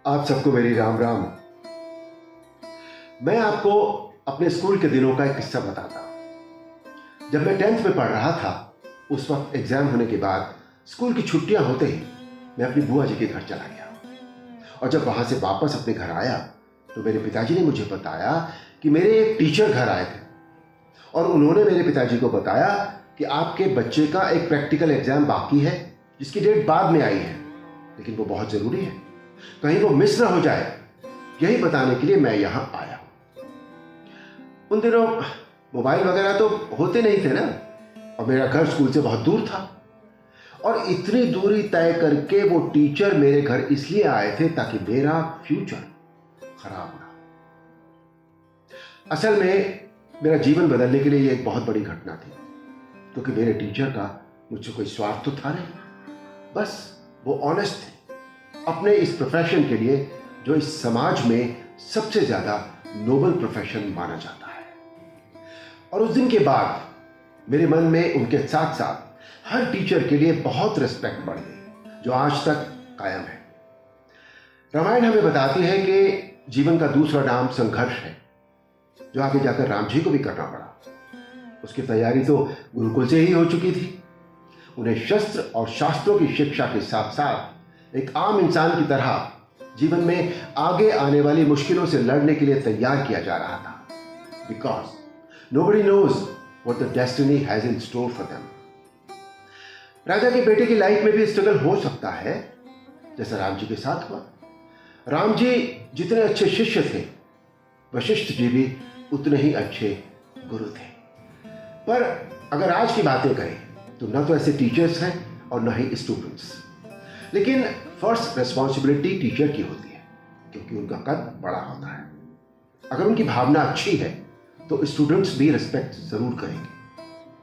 आप सबको मेरी राम राम। मैं आपको अपने स्कूल के दिनों का एक किस्सा बताता हूं। जब मैं 10th में पढ़ रहा था, उस वक्त एग्जाम होने के बाद स्कूल की छुट्टियां होते ही मैं अपनी बुआ जी के घर चला गया। और जब वहां से वापस अपने घर आया तो मेरे पिताजी ने मुझे बताया कि मेरे एक टीचर घर आए थे और उन्होंने मेरे पिताजी को बताया कि आपके बच्चे का एक प्रैक्टिकल एग्जाम बाकी है जिसकी डेट बाद में आई है, लेकिन वो बहुत जरूरी है, कहीं वो मिस ना हो जाए। यही बताने के लिए मैं यहां आया। उन दिनों मोबाइल वगैरह तो होते नहीं थे ना, और मेरा घर स्कूल से बहुत दूर था, और इतनी दूरी तय करके वो टीचर मेरे घर इसलिए आए थे ताकि मेरा फ्यूचर खराब ना हो। असल में मेरा जीवन बदलने के लिए ये एक बहुत बड़ी घटना थी, क्योंकि मेरे टीचर का मुझसे कोई स्वार्थ तो था नहीं, बस वो ऑनेस्ट थे अपने इस प्रोफेशन के लिए जो इस समाज में सबसे ज्यादा नोबल प्रोफेशन माना जाता है। और उस दिन के बाद मेरे मन में उनके साथ साथ हर टीचर के लिए बहुत रिस्पेक्ट बढ़ गई, जो आज तक कायम है। रामायण हमें बताती है कि जीवन का दूसरा नाम संघर्ष है, जो आगे जाकर राम जी को भी करना पड़ा। उसकी तैयारी तो गुरुकुल से ही हो चुकी थी। उन्हें शस्त्र और शास्त्रों की शिक्षा के साथ साथ एक आम इंसान की तरह जीवन में आगे आने वाली मुश्किलों से लड़ने के लिए तैयार किया जा रहा था, because nobody knows what the destiny has in store for them. राजा के बेटे की लाइफ में भी स्ट्रगल हो सकता है, जैसा राम जी के साथ हुआ। राम जी जितने अच्छे शिष्य थे, वशिष्ठ जी भी उतने ही अच्छे गुरु थे। पर अगर आज की बातें करें तो न तो ऐसे टीचर्स हैं और न ही स्टूडेंट्स, लेकिन फर्स्ट रेस्पॉन्सिबिलिटी टीचर की होती है, क्योंकि उनका कद बड़ा होता है। अगर उनकी भावना अच्छी है तो स्टूडेंट्स भी रिस्पेक्ट जरूर करेंगे।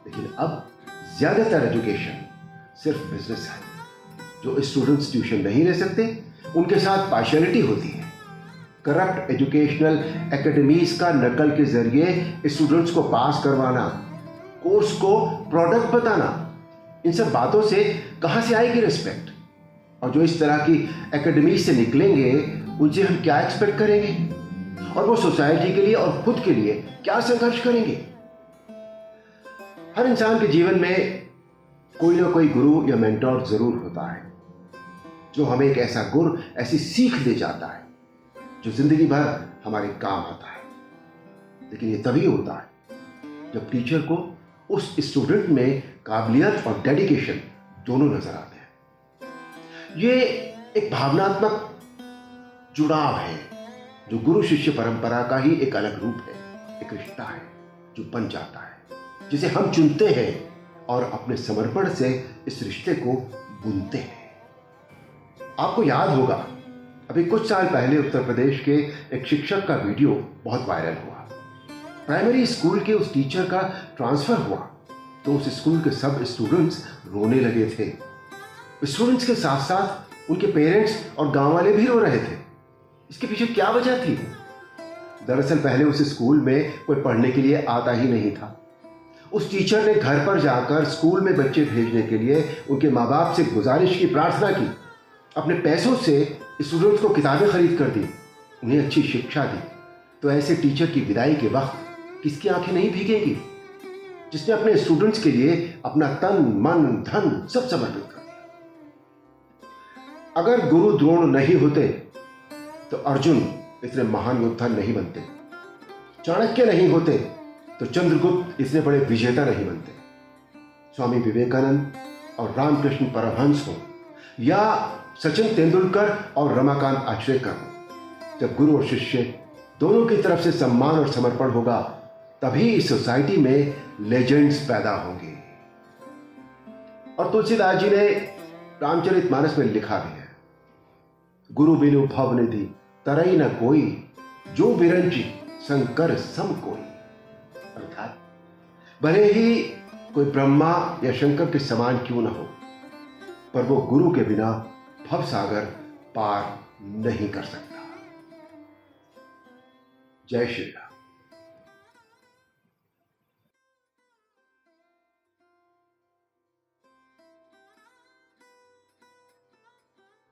लेकिन अब ज्यादातर एजुकेशन सिर्फ बिजनेस है। जो स्टूडेंट्स ट्यूशन नहीं ले सकते उनके साथ पार्शियलिटी होती है। करप्ट एजुकेशनल एकेडमीज का नकल के जरिए स्टूडेंट्स को पास करवाना, कोर्स को प्रोडक्ट बताना, इन सब बातों से कहां से आएगी रिस्पेक्ट? और जो इस तरह की एकेडमी से निकलेंगे उनसे हम क्या एक्सपेक्ट करेंगे? और वो सोसाइटी के लिए और खुद के लिए क्या संघर्ष करेंगे? हर इंसान के जीवन में कोई ना कोई गुरु या मेंटोर जरूर होता है, जो हमें एक ऐसा गुर, ऐसी सीख दे जाता है जो जिंदगी भर हमारे काम आता है। लेकिन ये तभी होता है जब टीचर को उस स्टूडेंट में काबिलियत और डेडिकेशन दोनों नजर आते हैं। ये एक भावनात्मक जुड़ाव है जो गुरु शिष्य परंपरा का ही एक अलग रूप है, एक रिश्ता है जो बन जाता है, जिसे हम चुनते हैं और अपने समर्पण से इस रिश्ते को बुनते हैं। आपको याद होगा, अभी कुछ साल पहले उत्तर प्रदेश के एक शिक्षक का वीडियो बहुत वायरल हुआ। प्राइमरी स्कूल के उस टीचर का ट्रांसफर हुआ तो उस स्कूल के सब स्टूडेंट्स रोने लगे थे। स्टूडेंट्स के साथ साथ उनके पेरेंट्स और गांव वाले भी रो रहे थे। इसके पीछे क्या वजह थी? दरअसल पहले उस स्कूल में कोई पढ़ने के लिए आता ही नहीं था। उस टीचर ने घर पर जाकर स्कूल में बच्चे भेजने के लिए उनके माँ बाप से गुजारिश की, प्रार्थना की, अपने पैसों से स्टूडेंट्स को किताबें खरीद कर दी, उन्हें अच्छी शिक्षा दी। तो ऐसे टीचर की विदाई के वक्त किसकी आंखें नहीं भीगेंगी, जिसने अपने स्टूडेंट्स के लिए अपना तन मन धन सब समर्पित कर दिया। अगर गुरु द्रोण नहीं होते तो अर्जुन इतने महान योद्धा नहीं बनते, चाणक्य नहीं होते तो चंद्रगुप्त इतने बड़े विजेता नहीं बनते, स्वामी विवेकानंद और रामकृष्ण परमहंस हो या सचिन तेंदुलकर और रमाकांत आचरेकर हो। जब गुरु और शिष्य दोनों की तरफ से सम्मान और समर्पण होगा, तभी इस सोसाइटी में लेजेंड्स पैदा होंगे। और तुलसीदास जी ने रामचरितमानस में लिखा भी है, गुरु बिनु भवनिधि तरई न कोई, जो बिरंची शंकर सम कोई। अर्थात भले ही कोई ब्रह्मा या शंकर के समान क्यों न हो, पर वो गुरु के बिना भवसागर पार नहीं कर सकता। जय श्री राम।